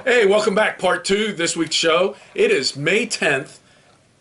Hey, welcome back. Part 2, this week's show. It is May 10th,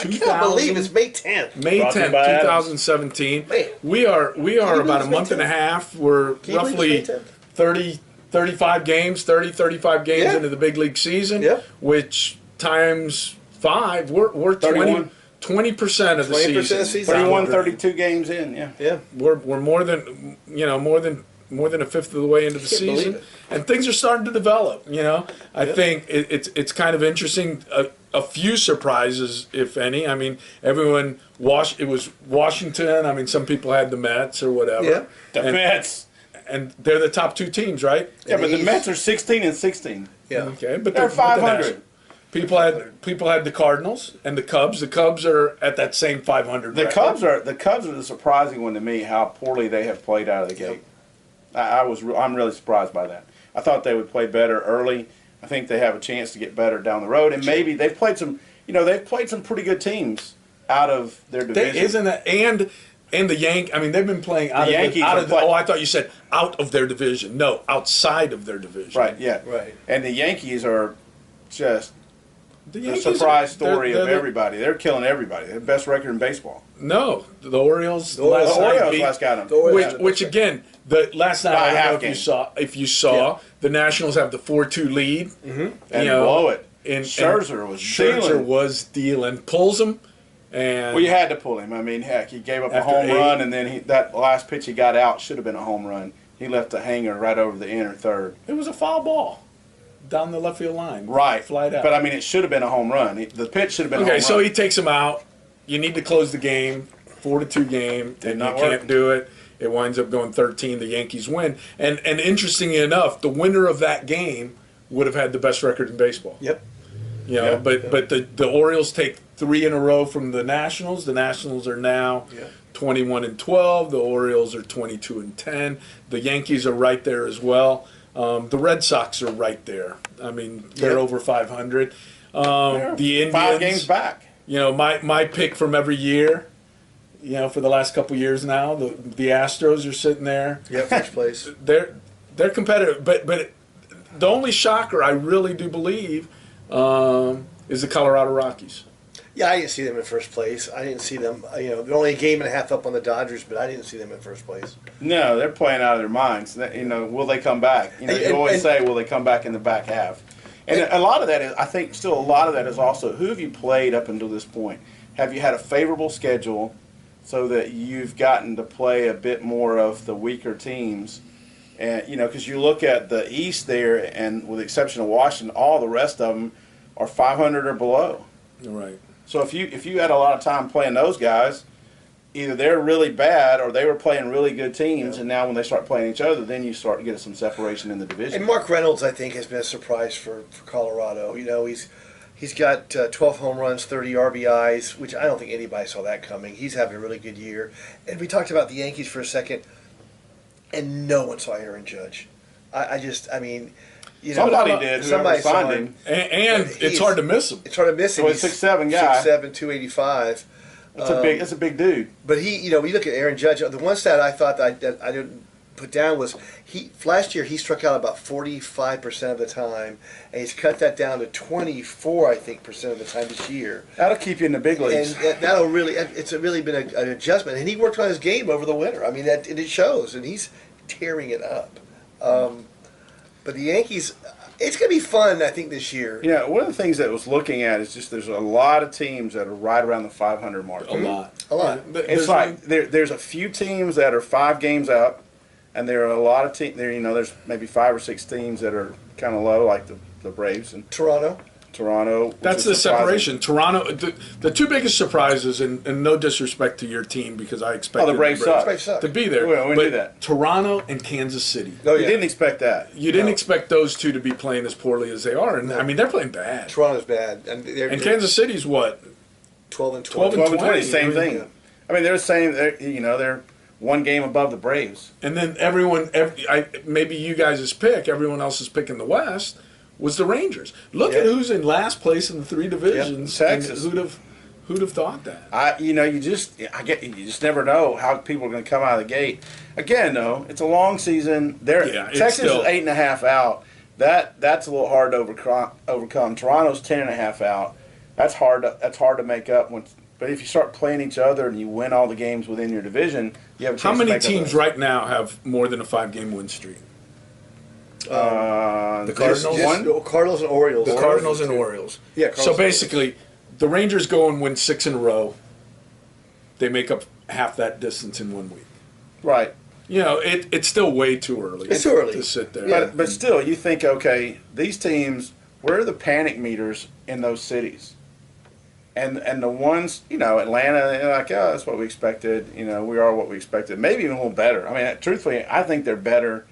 I can't believe it's May 10th. May Brought to you 10th, by Adams. 2017. Man. We are you about a believe month it's May and a half. We're Can you believe roughly it's May 10th? 35 games Yeah. into the big league season, Yep. which times 5, we're 31. 20% of the 20% season. of the season. 31, 32 games in, yeah. Yeah. We're more than more than a fifth of the way into the Can't believe season, it. and things are starting to develop. I think it's kind of interesting. A few surprises, if any. I mean, everyone it was Washington. I mean, some people had the Mets or whatever. Yeah. The Mets. And they're the top 2 teams, right? Yeah, but the East. Mets are 16 and 16. Yeah. Okay, but They're the 500. Nationals. People had the Cardinals and the Cubs. The Cubs are at that same 500. The record. Cubs are the surprising one to me. How poorly they have played out of the gate. I'm really surprised by that. I thought they would play better early. I think they have a chance to get better down the road, and maybe they've played some. They've played some pretty good teams out of their division. Isn't that and the I mean, they've been playing out The of Yankees out are of play- oh, I thought you said out of their division. No, outside of their division. Right? Yeah. Right. And the Yankees are just The the Yankees surprise are- story they're of the- everybody. They're killing everybody. They're the best record in baseball. No, the Orioles. The Orioles- last The night Orioles beat- last got them. The Orioles- which again, the last night By I don't half know if game. you saw Yeah. the Nationals have the 4-2 lead. And You know, blow it. And Scherzer was Scherzer dealing. was dealing, pulls them, and Well, you had to pull him. I mean, heck, he gave up a After home 8. run, and then that last pitch he got out should have been a home run. He left a hanger right over the inner third. it was a foul ball down the left field line. Right. Flight out. But, I mean, it should have been a home run. The pitch should have been a Okay, home so run. he takes him out. You need to close the game, 4-2 game, and not you work. can't do it. It winds up going 13. The Yankees win, and interestingly enough, the winner of that game would have had the best record in baseball. Yep. You know, but the Orioles take 3 in a row from the Nationals. The Nationals are now 21-12. The Orioles are 22-10. The Yankees are right there as well. The Red Sox are right there. I mean, they're Yep. over 500. They're The Indians, 5 games back. you know, my pick from every year, you know, for the last couple years now, the Astros are sitting there. Yeah, first place. They're competitive, but the only shocker I really do believe is the Colorado Rockies. Yeah, I didn't see them in first place. I didn't see them. They're only a game and a half up on the Dodgers, but I didn't see them in first place. No, they're playing out of their minds. Will they come back? You And- always and- say, will they come back in the back half? And a lot of that is, I think, still a lot of that is also, who have you played up until this point? Have you had a favorable schedule so that you've gotten to play a bit more of the weaker teams? And, because you look at the East there, and with the exception of Washington, all the rest of them are 500 or below. Right. So if you had a lot of time playing those guys, either they're really bad or they were playing really good teams, and now when they start playing each other, then you start to get some separation in the division. And Mark Reynolds, I think, has been a surprise for Colorado. He's got 12 home runs, 30 RBIs, which I don't think anybody saw that coming. He's having a really good year. And we talked about the Yankees for a second, and no one saw Aaron Judge. Somebody did. Somebody Whoever saw signed him. him. And But it's hard to miss them. It's hard to miss him. Well, he's 6'7" guy. 6'7", 285. That's a big dude. But we look at Aaron Judge. The one stat I thought that I didn't put down was last year he struck out about 45% of the time, and he's cut that down to 24, I think, percent of the time this year. That'll keep you in the big leagues. And that'll it's really been an adjustment. And he worked on his game over the winter. I mean, and it shows, and he's tearing it up. But the Yankees, it's going to be fun, I think, this year. Yeah, one of the things that I was looking at is just there's a lot of teams that are right around the 500 mark. A lot. A lot. Yeah, It's like there's a few teams that are 5 games up, and there are a lot of teams. There's maybe 5 or 6 teams that are kind of low, like the Braves and Toronto. Toronto. That's the separation. Toronto, the 2 biggest surprises, and no disrespect to your team because I expected the Braves suck. Braves suck. to be there. Well, we but knew that. Toronto and Kansas City. Oh, You yeah. didn't expect that. You didn't No. expect those 2 to be playing as poorly as they are, and No. I mean they're playing bad. Toronto's bad. And Kansas City's what? 12 and 12 20. 12 and 20, 20, same I mean, thing. I mean, they're saying they're 1 game above the Braves. And then maybe you guys' pick, everyone else's pick in the West was the Rangers. Look at who's in last place in the 3 divisions. Yep, Texas. And who'd have thought that? You just never know how people are going to come out of the gate. Again, though, it's a long season. Yeah, it's Texas still- is 8.5 out. that's a little hard to overcome. Toronto's 10.5 out. That's hard to make up. But if you start playing each other and you win all the games within your division, you have a chance How to many make up teams those. right now have more than a 5-game win streak? The Cardinals? Cardinals and Orioles. The Cardinals and Orioles. Yeah, So Cardinals and basically, the Rangers go and win 6 in a row. They make up half that distance in 1 week. Right. You know, it's still way too early. It's too early. to sit there. Yeah. But still, you think, okay, these teams, where are the panic meters in those cities? And the ones, Atlanta, they're like, oh, that's what we expected. We are what we expected. Maybe even a little better. I mean, truthfully, I think they're better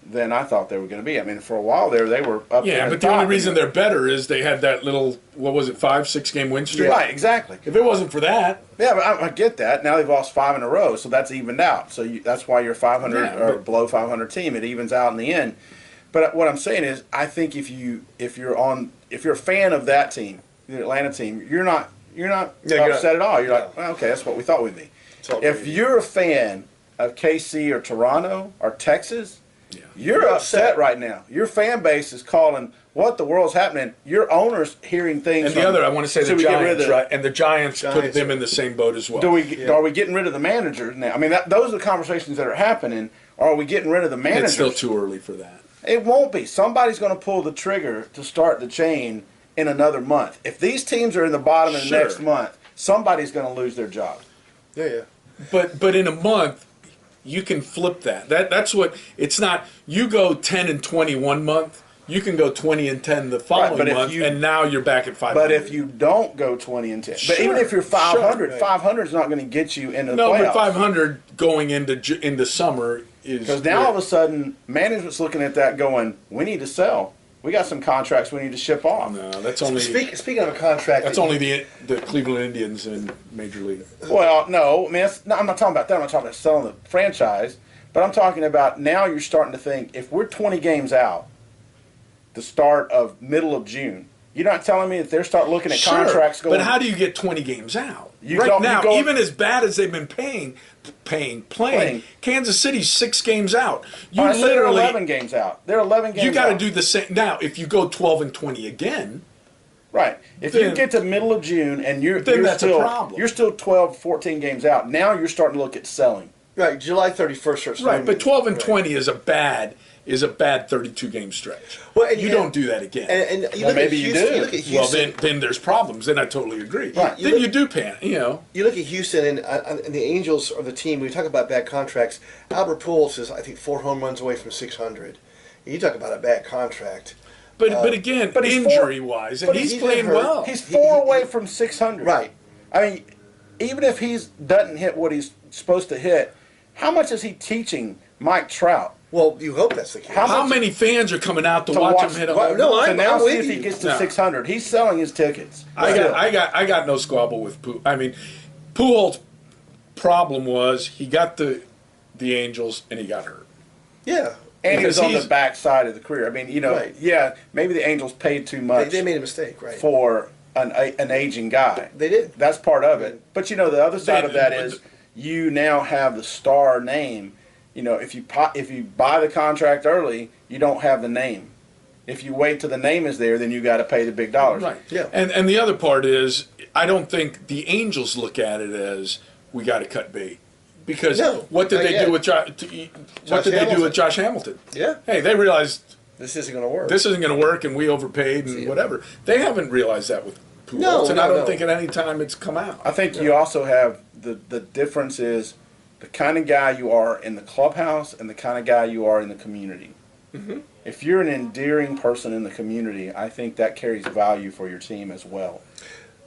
than I thought they were going to be. I mean, for a while there, they were up there. Yeah, but the only reason they're better is they had that little, 5-6 game win streak. Right, exactly. If it wasn't for that, Yeah, but I get that. Now they've lost 5 in a row, so that's evened out. So that's why you're 500 Yeah, or but- below 500 team. It evens out in the end. But what I'm saying is, I think if you're a fan of that team, the Atlanta team, you're not Yeah, you're upset not- at all. You're no. like, well, okay, that's what we thought we'd be. It's all If gravy. you're a fan of KC or Toronto or Texas, Yeah. you're You're upset upset. right now. Your fan base is calling, what the world's happening? Your owner's hearing things. and the from- other, I want to say Should the we get rid of Giants, the- right? And the Giants put Giants them are- in the same boat as well. Are we getting rid of the managers now? I mean, those are the conversations that are happening. Are we getting rid of the managers? It's still too early for that. It won't be. Somebody's going to pull the trigger to start the chain in another month. If these teams are in the bottom in the Sure. next month, somebody's going to lose their job. Yeah. But in a month, you can flip that. That's what it's not. You go 10 and 20 one month. You can go 20 and 10 the following but if month, you- and now you're back at 500. But if you don't go 20 and 10, but even Sure, if you're 500, sure. 500 is not going to get you into the no, playoffs. but 500 going into summer is Because now all of a sudden, management's looking at that going, we need to sell. We got some contracts we need to ship off. no, that's only Speaking of a contract, that's only the Cleveland Indians in Major League. Well, no, I mean, I'm not talking about that. I'm not talking about selling the franchise. But I'm talking about now you're starting to think, if we're 20 games out, the start of middle of June, you're not telling me that they're start looking at contracts going. but how do you get 20 games out? You right go- you now, go- even as bad as they've been playing, Kansas City's 6 games out. You All right, so they're literally 11 games out. They're 11 games you got to out. do the same. Now, if you go 12 and 20 again, Right. If you Then- get to middle of June and you're that's a still problem. you're still 12, 14 games out. Now you're starting to look at selling. right, July 31st starts. right? looming. But 12 and Right. 20 is a bad 32 game stretch. Well, and- you and- don't do that again. And you Well, look maybe at you Houston. do. You look at well, Houston. then there's problems. Then I totally agree. Right. Then you do pan. You look at Houston and the Angels are the team. We talk about bad contracts. Albert Pujols is, I think, 4 home runs away from 600. You talk about a bad contract. But again, but he's injury wise, and but he's he's playing been hurt. well. He's 4 away from 600. Right. I mean, even if he doesn't hit what he's supposed to hit, how much is he teaching Mike Trout Well, you hope that's the case. How many fans are coming out to to watch watch him hit a well, home no, run? to I'm now see with if he you. gets to No. 600? He's selling his tickets. I Still. got no squabble with Pujols. I mean, Pujols' problem was he got the Angels and he got hurt. Yeah. And he was Because on the he's- back side of the career. I mean, Right. yeah, maybe the Angels paid too They, much they made a mistake, right? for an aging guy. They did. That's part of it. But the other side They- of that but is you now have the star name. If you buy the contract early, you don't have the name. If you wait till the name is there, then you got to pay the big dollars. Right. Yeah. And the other part is, I don't think the Angels look at it as we got to cut bait, because No, what did not they yet. do with what did they do Hamilton. with Josh Hamilton? Yeah. Hey, they realized This isn't going to work. this isn't going to work, and we overpaid and whatever. They haven't realized that with Pujols, No, and no, I don't no. think at any time it's come out. I think you also have the difference is the kind of guy you are in the clubhouse and the kind of guy you are in the community. Mm-hmm. If you're an endearing person in the community, I think that carries value for your team as well.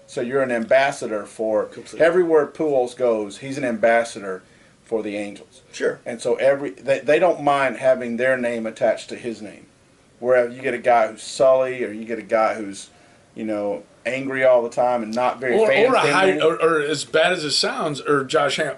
So you're an ambassador for Completely. everywhere Pujols goes. He's an ambassador for the Angels, Sure. and so they don't mind having their name attached to his name. Whereas you get a guy who's sully, or you get a guy who's angry all the time and not very fan Or a high, friendly. or as bad as it sounds, or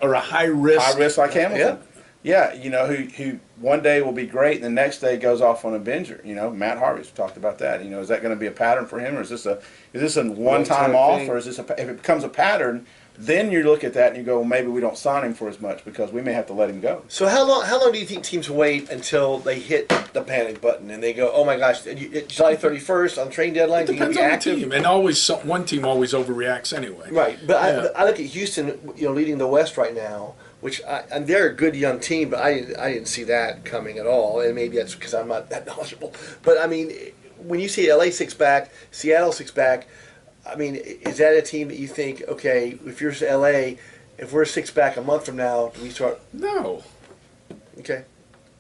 or a high risk. High risk like Hamilton. Yeah, who one day will be great, and the next day goes off on a binger. Matt Harvey's talked about that. Is that going to be a pattern for him, or is this a one-time off, thing. or is this if it becomes a pattern, then you look at that and you go, well, maybe we don't sign him for as much because we may have to let him go. So how long do you think teams wait until they hit the panic button and they go, oh my gosh, July 31st on trade deadline? It depends on the team, and one team always overreacts anyway. Right, but Yeah. I look at Houston, leading the West right now, which and they're a good young team, but I didn't see that coming at all, and maybe that's because I'm not that knowledgeable. But I mean, when you see LA 6 back, Seattle 6 back, I mean, is that a team that you think, okay, if you're LA, if we're 6 back a month from now, do we start? No, Okay,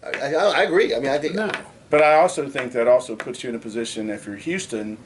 I agree. I mean, I think no. But I also think that also puts you in a position if you're Houston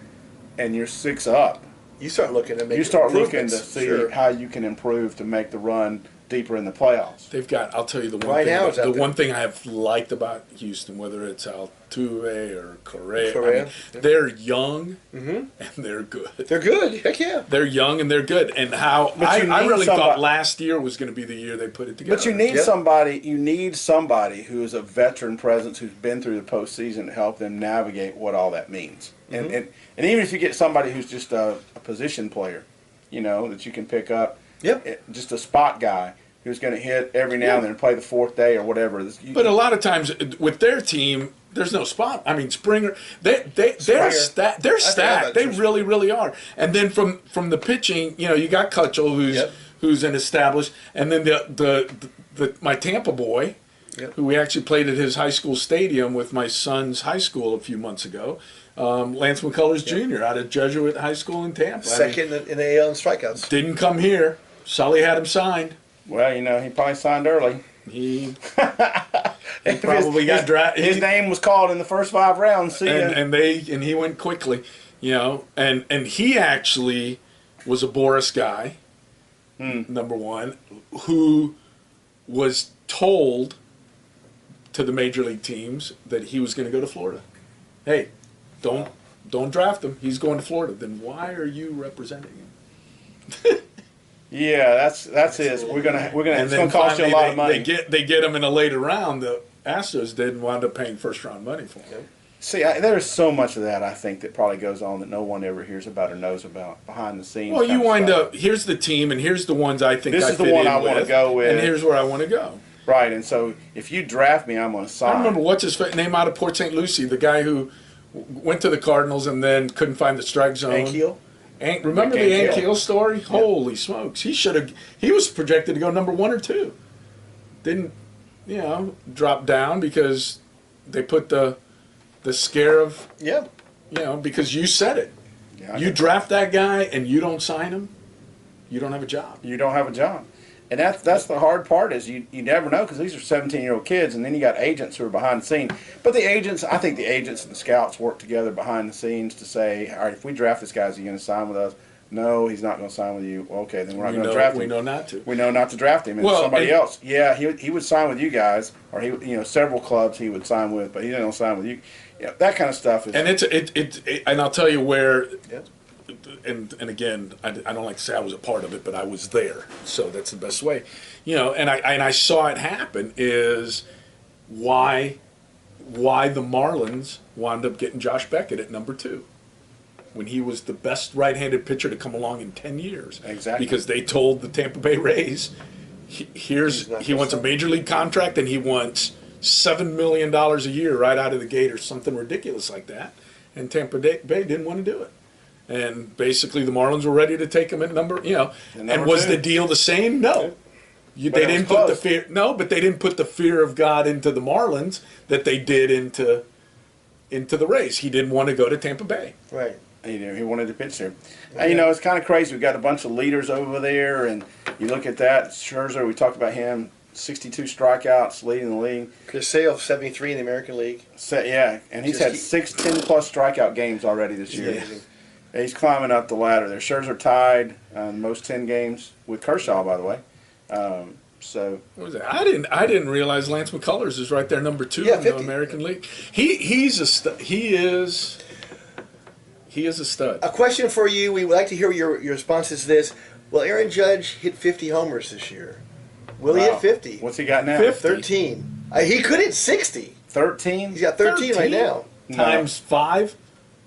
and you're 6 up, you start looking to make you start looking to improvements. see Sure. how you can improve to make the run deeper in the playoffs. They've got. I'll tell you the one Right thing. now it's out The there. one thing I have liked about Houston, whether it's Altuve or Correa, Correa, they're young Mhm. and they're good. They're good. Heck yeah. They're young and they're good. And how But you I need really somebody- thought last year was going to be the year they put it together. But you need Yep. somebody. You need somebody who is a veteran presence who's been through the postseason to help them navigate what all that means. And even if you get somebody who's just a position player, that you can pick up, Yep. just a spot guy who's going to hit every now and then and play the 4th day or whatever. But a lot of times with their team, there's no spot. I mean, Springer, they're Springer. stacked. They're I forgot stacked. about They Springer. really, really are. And then from the pitching, you got Kutchel, Yep. who's an established, and then the my Tampa boy, Yep. who we actually played at his high school stadium with my son's high school a few months ago. Lance McCullers Jr. out of Jesuit High School in Tampa. I mean, Second in the AL in strikeouts. didn't come here. Sully had him signed. Well, he probably signed early. He probably got drafted. His name was called in the first 5 rounds. See ya. and he went quickly, and he actually was a Boris guy, number one, who was told to the major league teams that he was going to go to Florida. Hey, don't draft him. He's going to Florida. Then why are you representing him? Yeah, that's his. We're gonna. And It's then gonna cost you a finally lot of money. They get him in a later round. The Astros did and wound up paying first round money for him. See, there's so much of that I think that probably goes on that no one ever hears about or knows about behind the scenes. Well, you kind of wind stuff. up. Here's the team, and here's the ones I think This I is the fit one in I wanna go with. and here's where I want to go. Right, and so if you draft me, I'm gonna sign. I remember what's his name out of Port St. Lucie, the guy who went to the Cardinals and then couldn't find the strike zone. Ankiel. Remember the Ankiel. Ankiel story? Holy smokes! He was projected to go number 1 or 2. Didn't drop down because they put the scare of Yeah. because you said it. Yeah, You draft that guy and you don't sign him, you don't have a job. you don't have a job, and that's the hard part is you never know because these are 17-year-old kids, and then you got agents who are behind the scenes. But I think the agents and the scouts work together behind the scenes to say, all right, if we draft this guy, is he going to sign with us? No, he's not going to sign with you. Well, okay, then we're not going to draft him. We know not to. We know not to draft him. And Well, somebody and- else, yeah, he would sign with you guys, or several clubs he would sign with, but he didn't sign with you. Yeah, that kind of stuff is. And and I'll tell you where. Yeah. And again, I don't like to say I was a part of it, but I was there, so that's the best way. And I saw it happen. Is why the Marlins wound up getting Josh Beckett at number 2 when he was the best right-handed pitcher to come along in 10 years. Exactly. Because they told the Tampa Bay Rays, he wants a major league contract and he wants $7 million a year right out of the gate or something ridiculous like that. And Tampa Bay didn't want to do it. And basically the Marlins were ready to take him at number. And number was 2. the deal the same? No. They But it was didn't put the close. fear. No, but they didn't put the fear of God into the Marlins that they did into the Rays. He didn't want to go to Tampa Bay. Right. He wanted to pitch there. And, it's kind of crazy. We've got a bunch of leaders over there, and you look at that. Scherzer, we talked about him, 62 strikeouts, leading the league. Chris Sale, 73 in the American League. And he's Just had keep- 6 10-plus strikeout games already this year. Amazing. He's climbing up the ladder there. Scherzer tied most 10 games with Kershaw, by the way. So What was that? I didn't realize Lance McCullers is right there, number 2 Yeah, in the 50. American League. He's a stud. He is a stud. A question for you. We would like to hear your responses to this. Will Aaron Judge hit 50 homers this year? Will he Wow. hit 50? What's he got now? 50. 13. He could hit 60. 13? He's got 13 right now. Times 5?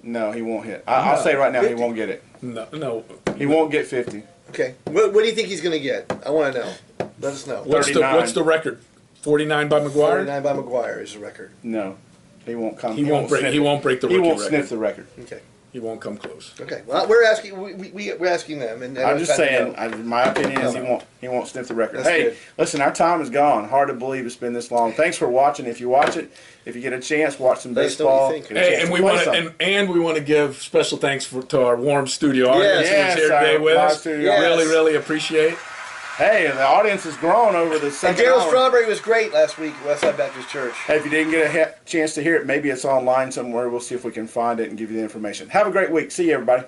No, he won't hit. I'll say right now, 50. he won't get it. No. He won't get 50. Okay. What do you think he's going to get? I want to know. Let us know. What's the 39. record? 49 by McGuire? 49 by McGuire is the record. No, he won't come. He won't break. sniff He it. won't break the He rookie won't record. sniff the record. Okay. He won't come close. Okay. Well, we're asking. We're asking them, and I'm just saying. No. My opinion is he won't sniff the record. That's Hey, good. listen, our time is gone. Hard to believe it's been this long. Thanks for watching. If you watch it, if you get a chance, watch some Let us know what baseball. you think. Get a Hey, chance and to we play want to some. and we want to give special thanks to our warm studio audience Yes, who's here our today with live us. studio Yes. Really, really appreciate. Hey, the audience has grown over the And second Gerald hour. Strawberry was great last week at Westside Baptist Church. Hey, if you didn't get a chance to hear it, maybe it's online somewhere. We'll see if we can find it and give you the information. Have a great week. See you, everybody.